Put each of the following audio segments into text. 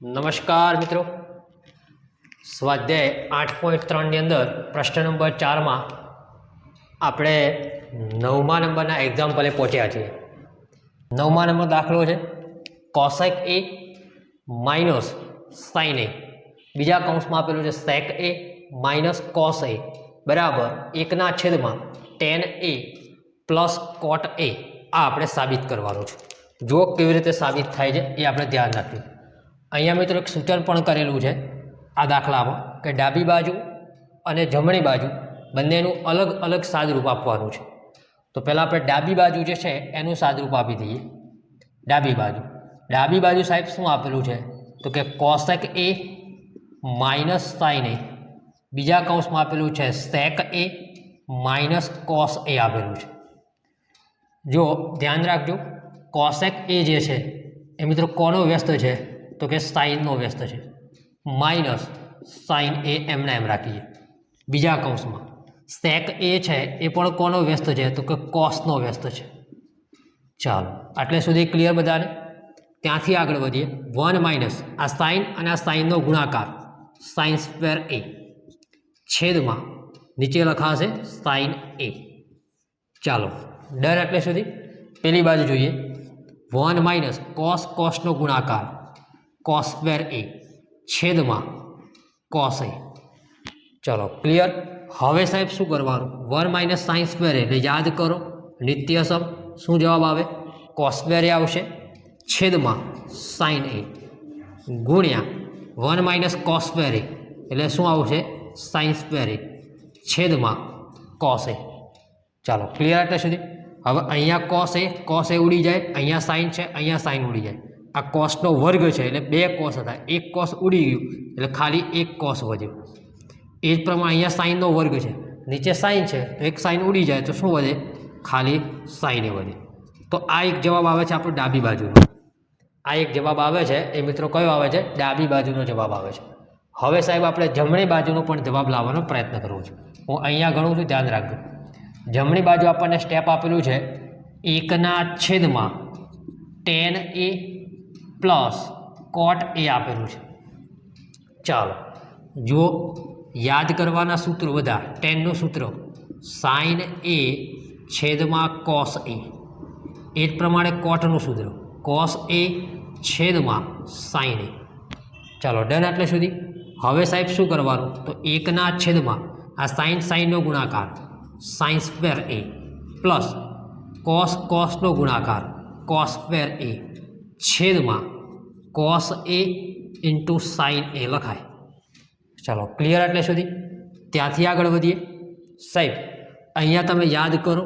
નમસ્કાર મિત્રો, સ્વાધ્યાય 8.3 અંદર પ્રશ્ન નંબર 4 માં આપણે 9મા નંબરના એક્ઝામ્પલે પહોંચ્યા છીએ। 9મા નંબર દાખલો છે cosec a minus sign a, બીજા કૌંસમાં આપેલું છે સેક a માઇનસ કોસ a બરાબર 1/tan a plus coat a। આ આપણે સાબિત કરવાનું છે। જો કેવી રીતે સાબિત થાય છે એ આપણે ધ્યાન રાખીએ। અહીંયા મિત્રો એક સૂચન પણ કરેલું છે આ દાખલામાં કે ડાબી બાજુ અને જમણી બાજુ બંનેનું અલગ અલગ સાદરૂપ આપવાનું છે। તો પહેલાં આપણે ડાબી બાજુ જે છે એનું સાદરૂપ આપી દઈએ। ડાબી બાજુ સાહેબ શું આપેલું છે તો કે cosec a minus sign a, બીજા કૌંસમાં આપેલું છે સેક a માઇનસ કોસ a આપેલું છે। જો ધ્યાન રાખજો, કોસેક a જે છે એ મિત્રો કોનો વ્યસ્ત છે તો કે સાઇનનો વ્યસ્ત છે, માઇનસ સાઇન એ એમને એમ રાખીએ। બીજા કૌંસમાં સેક એ છે એ પણ કોનો વ્યસ્ત છે તો કે કોસનો વ્યસ્ત છે। ચાલો આટલે સુધી ક્લિયર બધાને? ત્યાંથી આગળ વધીએ। 1 માઇનસ આ સાઇન અને આ સાઇનનો ગુણાકાર સાઇન સ્ક્વેર a છેદમાં નીચે લખાશે સાઇન a। ચાલો ડર એટલે સુધી પેલી બાજુ જોઈએ। 1 માઇનસ કોસનો ગુણાકાર કોસ સ્ક્વેર a છેદમાં કોસ a। ચલો ક્લિયર? હવે સાહેબ શું કરવાનું? 1 માઇનસ સાઇન સ્ક્વેર એટલે યાદ કરો નિત્યસમ, શું જવાબ આવે? કોસ સ્ક્વેર આવશે છેદમાં સાઇન a ગુણ્યા 1 માઇનસ કોસ સ્ક્વેર એટલે શું આવશે? સાઇન સ્ક્વેર a છેદમાં કોસ a। ચાલો ક્લિયર એટલે સુધી? હવે અહીંયા કોસ એ ઉડી જાય, અહીંયા સાઇન છે, અહીંયા સાઇન ઉડી જાય। આ કોસનો વર્ગ છે એટલે બે કોસ હતા, એક કોસ ઉડી ગયું એટલે ખાલી એક કોસ વધ્યો। એ જ પ્રમાણે અહીંયા સાઇનનો વર્ગ છે, નીચે સાઇન છે તો એક સાઇન ઉડી જાય તો શું વધે? ખાલી સાઇન એ વધે। તો આ એક જવાબ આવે છે આપણો ડાબી બાજુનો। આ એક જવાબ આવે છે એ મિત્રો કયો આવે છે? ડાબી બાજુનો જવાબ આવે છે। હવે સાહેબ આપણે જમણી બાજુનો પણ જવાબ લાવવાનો પ્રયત્ન કરવો છે। હું અહીંયા ગણું છું, ધ્યાન રાખજો। જમણી બાજુ આપણને સ્ટેપ આપેલું છે 1/tan a plus coat a આપેલું છે। ચાલો જો યાદ કરવાના સૂત્રો બધા, ટેનનું સૂત્ર સાઇન a છેદમાં કોસ a, એ જ પ્રમાણે કોટનું સૂત્ર કોસ a છેદમાં સાઇન a। ચાલો ડન આટલે સુધી? હવે સાહેબ શું કરવાનું તો 1/, આ સાઇનનો ગુણાકાર સાઇન સ્ક્વેર a પ્લસ કોસનો ગુણાકાર કોસ સ્ક્વેર a છેદમાં cos a into sign a લખાય। ચાલો ક્લિયર એટલે સુધી? ત્યાંથી આગળ વધીએ સાહેબ। અહીંયા તમે યાદ કરો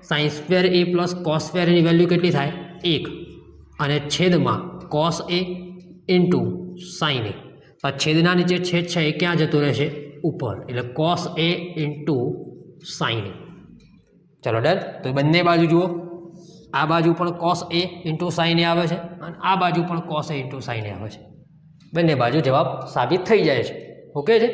sine square a plus cos square any value કેટલી થાય? 1 અને છેદમાં cos a into sign a। આ છેદના નીચે છેદ છે એ ક્યાં જતો રહેશે? ઉપર, એટલે cos a into sign a। ચાલો ડન? તો બંને બાજુ જુઓ, આ બાજુ પણ cos a into sign a આવે છે અને આ બાજુ પણ cos a into sign a આવે છે। બંને બાજુ જવાબ સાબિત થઈ જાય છે। ઓકે છે?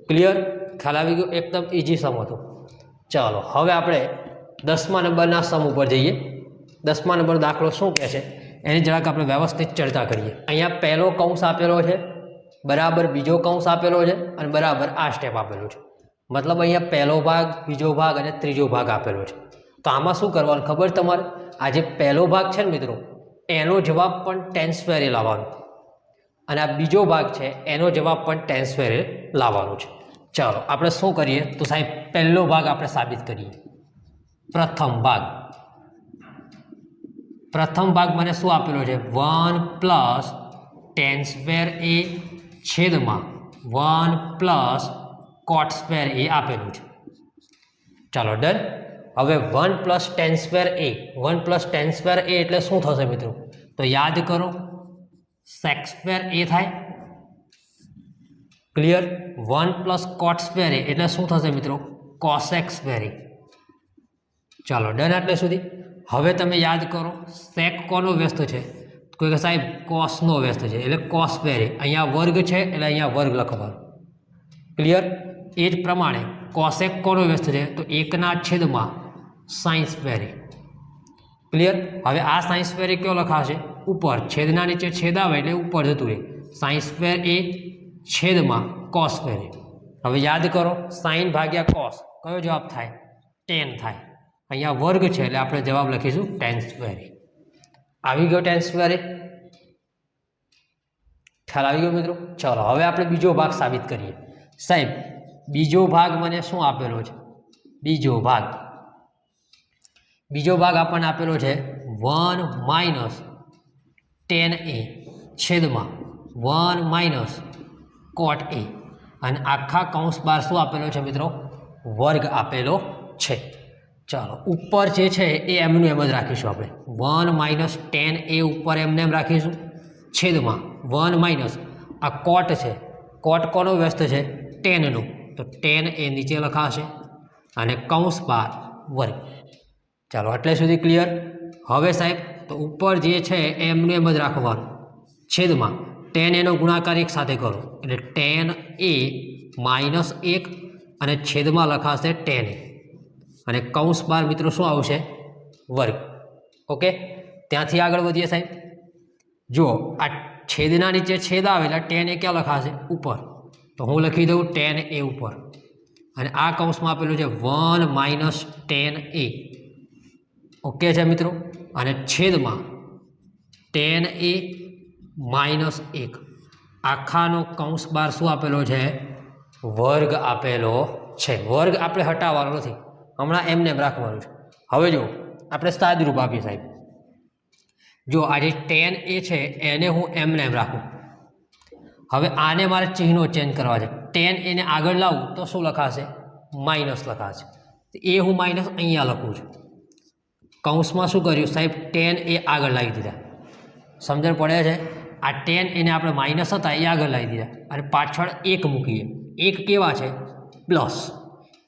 ક્લિયર? ખ્યાલ આવી ગયો? એકદમ ઇઝી સમ હતો। ચાલો હવે આપણે 10મા નંબરના સમ ઉપર જઈએ। 10મા નંબર દાખલો શું કહે છે એની જરાક આપણે વ્યવસ્થિત ચર્ચા કરીએ। અહીંયા પહેલો કૌંસ આપેલો છે બરાબર, બીજો કૌંસ આપેલો છે અને બરાબર આ સ્ટેપ આપેલું છે। મતલબ અહીંયા પહેલો ભાગ, બીજો ભાગ અને ત્રીજો ભાગ આપેલો છે। તો આમાં શું કરવાનું ખબર તમારે? આ જે પહેલો ભાગ છે ને મિત્રો એનો જવાબ પણ tan સ્ક્વેર એ લાવવાનો અને આ બીજો ભાગ છે એનો જવાબ પણ tan સ્ક્વેર એ લાવવાનો છે। ચાલો આપણે શું કરીએ તો સાહેબ પહેલો ભાગ આપણે સાબિત કરીએ। પ્રથમ ભાગ મને શું આપેલો છે? 1 + tan સ્ક્વેર a છેદમાં 1 + કોટ સ્ક્વેર a આપેલું છે। ચાલો ડન? હવે 1 + tan square a, 1 + tan square a એટલે શું થશે મિત્રો? તો યાદ કરો સેક સ્ક્વેર a થાય। ક્લિયર? 1 + કોટ સ્ક્વેર a એટલે શું થશે મિત્રો? Cosec square a। ચાલો ડન આટલે સુધી? હવે તમે યાદ કરો સેક કોનો વ્યસ્ત છે? કોઈ કે સાહેબ કોસનો વ્યસ્ત છે એટલે કોસ સ્ક્વેર a, અહીંયા વર્ગ છે એટલે અહીંયા વર્ગ લખવાનો। ક્લિયર? એ જ પ્રમાણે કોસેક કોનો વ્યસ્ત છે તો 1/, સાઇન સ્ક્વેર a। ક્લિયર? હવે આ સાઇન સ્ક્વેર એ કયો લખાશે? ઉપર, છેદના નીચે છેદ આવે એટલે ઉપર જતું રહે સાઇન સ્ક્વેર એ છેદમાં કોસ સ્ક્વેર એ. હવે યાદ કરો સાઇન ભાગ્યા કોસ કયો જવાબ થાય? ટેન થાય. અહીંયા વર્ગ છે એટલે આપણે જવાબ લખીશું ટેન સ્ક્વેર એ. આવી ગયો ટેન સ્ક્વેર એ. ખ્યાલ આવી ગયો મિત્રો? ચલો હવે આપણે બીજો ભાગ સાબિત કરીએ. સાહેબ બીજો ભાગ મને શું આપેલો છે? બીજો ભાગ આપણને આપેલો છે 1 માઇનસ ટેન એ છેદમાં 1 માઇનસ કોટ એ, અને આખા કૌંસ બાર શું આપેલો છે મિત્રો? વર્ગ આપેલો છે. ચાલો ઉપર જે છે એ એમનું એમ જ રાખીશું આપણે. 1 માઇનસ ટેન એ ઉપર એમને એમ રાખીશું, છેદમાં 1 માઇનસ આ કોટ છે, કોટ કોનો વ્યસ્ત છે? ટેનનો, તો ટેન એ નીચે લખાશે અને કૌંસ બાર વર્ગ. ચાલો એટલે સુધી ક્લિયર? હવે સાહેબ તો ઉપર જે છે એમનું એમ જ રાખવાનું, છેદમાં ટેન એનો ગુણાકાર એક સાથે કરો એટલે ટેન એ માઇનસ 1 અને છેદમાં લખાશે ટેન એ, અને કૌંસ બાર મિત્રો શું આવશે? વર્ગ. ઓકે, ત્યાંથી આગળ વધીએ સાહેબ. જુઓ આ છેદના નીચે છેદ આવે એટલે ટેન એ ક્યાં લખાશે? ઉપર. તો હું લખી દઉં ટેન એ ઉપર, અને આ કૌંસમાં આપેલું છે 1 માઇનસ ટેન એ. ઓકે છે મિત્રો? અને છેદમાં ટેન એ માઇનસ 1 આખાનો કૌંસ બાર શું આપેલો છે? વર્ગ આપેલો છે. વર્ગ આપણે હટાવવાનો નથી, હમણાં એમને એમ રાખવાનું છે. હવે જો આપણે સાદરૂપ આપીએ સાહેબ. જો આ જે ટેન એ છે એને હું એમને એમ રાખું. હવે આને મારે ચિહ્નો ચેન્જ કરવા છે. ટેન એને આગળ લાવું તો શું લખાશે? માઇનસ લખાશે. એ હું માઇનસ અહીંયા લખું છું. કૌંસમાં શું કર્યું સાહેબ? ટેન એ આગળ લાવી દીધા. સમજણ પડે છે? આ ટેન એને આપણે માઇનસ હતા એ આગળ લાવી દીધા અને પાછળ એક મૂકીએ. એક કેવા છે? પ્લસ.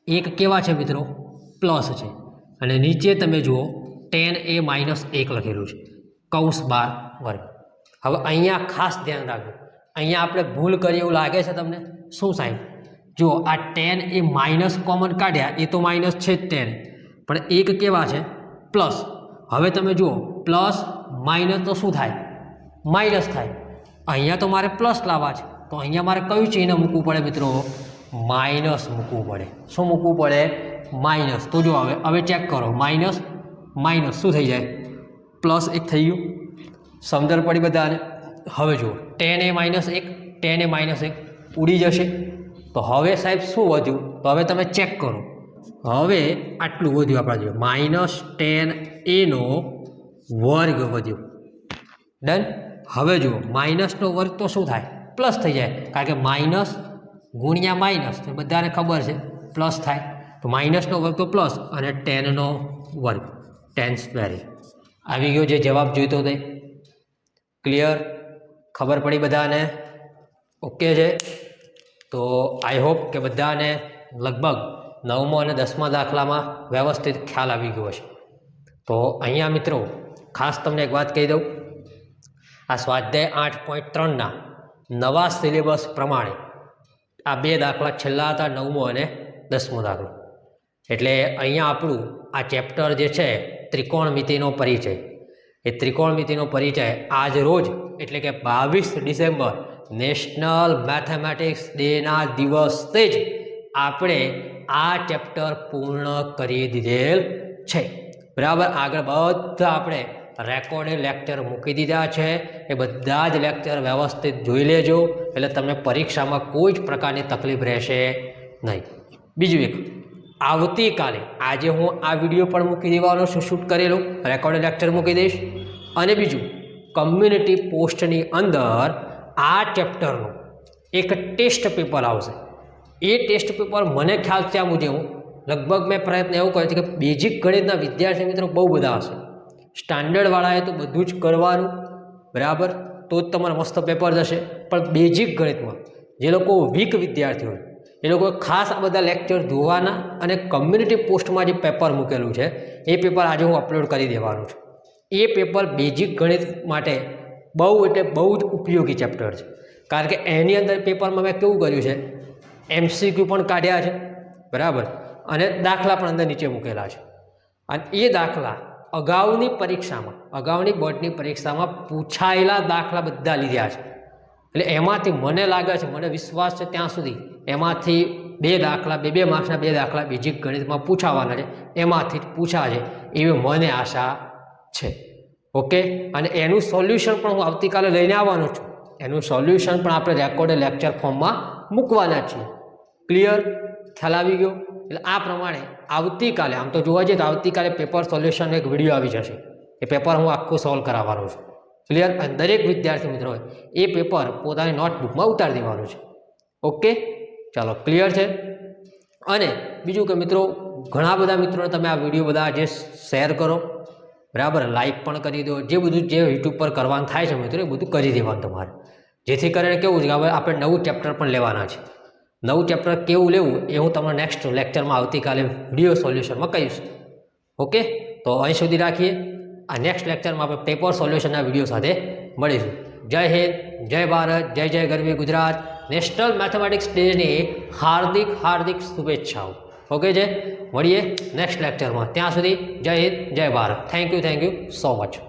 એક કેવા છે મિત્રો? પ્લસ છે. અને નીચે તમે જુઓ ટેન એ માઇનસ 1 લખેલું છે, કૌંસ બાર વર્ગ. હવે અહીંયા ખાસ ધ્યાન રાખજો, અહીંયા આપણે ભૂલ કરી એવું લાગે છે તમને? શું સાહેબ? જો આ ટેન એ માઇનસ કોમન કાઢ્યા, એ તો માઇનસ છે જ ટેન, પણ એક કેવા છે? પ્લસ. હવે તમે જુઓ પ્લસ માઇનસ તો શું થાય? માઇનસ થાય. અહીંયા તો મારે પ્લસ લાવવા છે, તો અહીંયા મારે કયું ચિહ્ન મૂકવું પડે મિત્રો? માઇનસ મૂકવું પડે. શું મૂકવું પડે? માઇનસ. તો જો હવે ચેક કરો, માઇનસ માઇનસ શું થઈ જાય? પ્લસ 1 થઈ ગયું. સમજણ પડી બધાને? હવે જુઓ ટેન એ માઇનસ 1, ટેન એ માઇનસ 1 ઉડી જશે. તો હવે સાહેબ શું વધ્યું? તો હવે તમે ચેક કરો. હવે આટલું વધ્યું આપણા જોઈએ, માઇનસ ટેન એનો વર્ગ વધ્યો. ડન. હવે જુઓ માઇનસનો વર્ગ તો શું થાય? પ્લસ થઈ જાય, કારણ કે માઇનસ ગુણ્યા માઇનસ તો બધાને ખબર છે પ્લસ થાય. તો માઇનસનો વર્ગ તો પ્લસ અને ટેનનો વર્ગ, ટેન સ્ક્વેર. આવી ગયો જે જવાબ જોઈતો તે. ક્લિયર? ખબર પડી બધાને? ઓકે છે? તો આઈ હોપ કે બધાને લગભગ 9મા અને 10મા દાખલામાં વ્યવસ્થિત ખ્યાલ આવી ગયો છે. તો અહીંયા મિત્રો ખાસ તમને એક વાત કહી દઉં, આ સ્વાધ્યાય 8.3ના નવા સિલેબસ પ્રમાણે આ 2 દાખલા છેલ્લા હતા, 9મો અને 10મો દાખલો. એટલે અહીંયા આપણું આ ચેપ્ટર જે છે ત્રિકોણમિતિનો પરિચય, એ ત્રિકોણમિતિનો પરિચય આજ રોજ એટલે કે 22 ડિસેમ્બર નેશનલ મેથેમેટિક્સ ડેના દિવસે જ આપણે આ ચેપ્ટર પૂર્ણ કરી દીધેલ છે. બરાબર? આગળ બધા આપણે રેકોર્ડેડ લેક્ચર મૂકી દીધા છે. એ બધા જ લેક્ચર વ્યવસ્થિત જોઈ લેજો, એટલે તમને પરીક્ષામાં કોઈ જ પ્રકારની તકલીફ રહેશે નહીં. બીજું એક, આવતીકાલે આજે હું આ વિડીયો પણ મૂકી દેવાનો છું, શૂટ કરેલું રેકોર્ડેડ લેક્ચર મૂકી દઈશ. અને બીજું, કમ્યુનિટી પોસ્ટની અંદર આ ચેપ્ટરનું એક ટેસ્ટ પેપર આવશે. એ ટેસ્ટ પેપર મને ખ્યાલ છે આ મુજબ લગભગ મેં પ્રયત્ન એવો કર્યો છે કે બેઝિક ગણિતના વિદ્યાર્થી મિત્રો બહુ બધા હશે. સ્ટાન્ડર્ડવાળાએ તો બધું જ કરવાનું, બરાબર? તો જ તમારે મસ્ત પેપર જશે. પણ બેઝિક ગણિતમાં જે લોકો વીક વિદ્યાર્થીઓ હોય એ લોકો ખાસ આ બધા લેક્ચર જોવાના, અને કમ્યુનિટી પોસ્ટમાં જે પેપર મૂકેલું છે એ પેપર આજે હું અપલોડ કરી દેવાનું છું. એ પેપર બેઝિક ગણિત માટે બહુ એટલે બહુ જ ઉપયોગી ચેપ્ટર છે. કારણ કે એની અંદર પેપરમાં મેં કેવું કર્યું છે, MCQ પણ કાઢ્યા છે, બરાબર? અને દાખલા પણ અંદર નીચે મૂકેલા છે. અને એ દાખલા અગાઉની પરીક્ષામાં, અગાઉની બોર્ડની પરીક્ષામાં પૂછાયેલા દાખલા બધા લીધા છે. એટલે એમાંથી મને લાગે છે, મને વિશ્વાસ છે ત્યાં સુધી એમાંથી 2 દાખલા 2 માર્ક્સના 2 દાખલા બેઝિક ગણિતમાં પૂછાવાના છે, એમાંથી જ પૂછાશે એવી મને આશા છે. ઓકે, અને એનું સોલ્યુશન પણ હું આવતીકાલે લઈને આવવાનો છું. એનું સોલ્યુશન પણ આપણે રેકોર્ડેડ લેક્ચર ફોર્મમાં મૂકવાના છીએ. ક્લિયર? ખ્યાલ આવી ગયો? એટલે આ પ્રમાણે આવતીકાલે, આમ તો જોવા જઈએ તો આવતીકાલે પેપર સોલ્યુશન એક વિડીયો આવી જશે. એ પેપર હું આખું સોલ્વ કરાવવાનો છું. ક્લિયર? અને દરેક વિદ્યાર્થી મિત્રોએ એ પેપર પોતાની નોટબુકમાં ઉતારી દેવાનું છે. ઓકે, ચાલો, ક્લિયર છે? અને બીજું કે મિત્રો, ઘણા બધા મિત્રોને તમે આ વિડીયો બધા જે શેર કરો, બરાબર, લાઈક પણ કરી દો. જે બધું જે યુટ્યુબ પર કરવાનું થાય છે મિત્રો, એ બધું કરી દેવાનું તમારે, જેથી કરીને કેવું છે કે હવે આપણે નવું ચેપ્ટર પણ લેવાના છે. નવું ચેપ્ટર કેવું લેવું એ હું તમને નેક્સ્ટ લેક્ચરમાં આવતીકાલે વિડીયો સોલ્યુશનમાં કહીશ. ઓકે, તો અહીં સુધી રાખીએ. આ નેક્સ્ટ લેક્ચરમાં આપણે પેપર સોલ્યુશનના વિડીયો સાથે મળીશું. જય હિન્દ, જય ભારત, જય જય ગરવી ગુજરાત. નેશનલ મેથેમેટિક્સ ડેની હાર્દિક શુભેચ્છાઓ. ઓકે છે, મળીએ નેક્સ્ટ લેક્ચરમાં. ત્યાં સુધી જય હિન્દ, જય Bharat. Thank you so much.